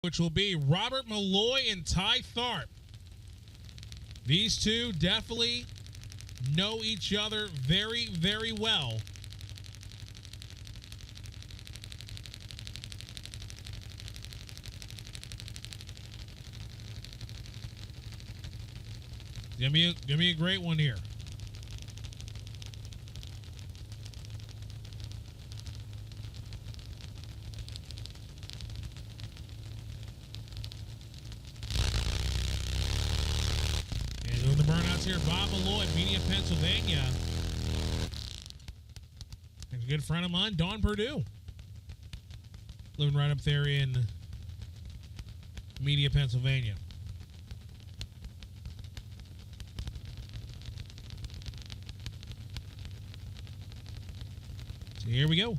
which will be Robert Malloy and Tii Tharpe. These two definitely know each other very, very well. Give me a great one here. And doing the burnouts here, Bob Malloy, Media, Pennsylvania. And a good friend of mine, Don Purdue. Living right up there in Media, Pennsylvania. So here we go.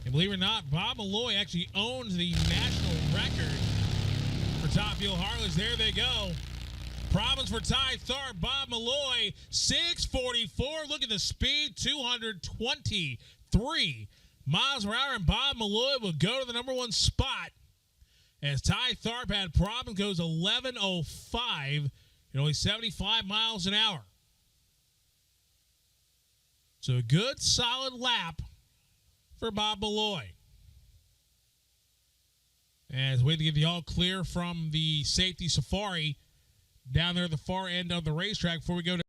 And believe it or not, Bob Malloy actually owns the national record for top fuel Harleys. There they go. Problems for Tii Tharpe, Bob Malloy, 644. Look at the speed, 223 miles per hour. And Bob Malloy will go to the #1 spot as Tii Tharpe had problems, goes 11:05 and only 75 miles an hour. So a good, solid lap for Bob Malloy. As we wait to get the all clear from the safety safari down there at the far end of the racetrack before we go to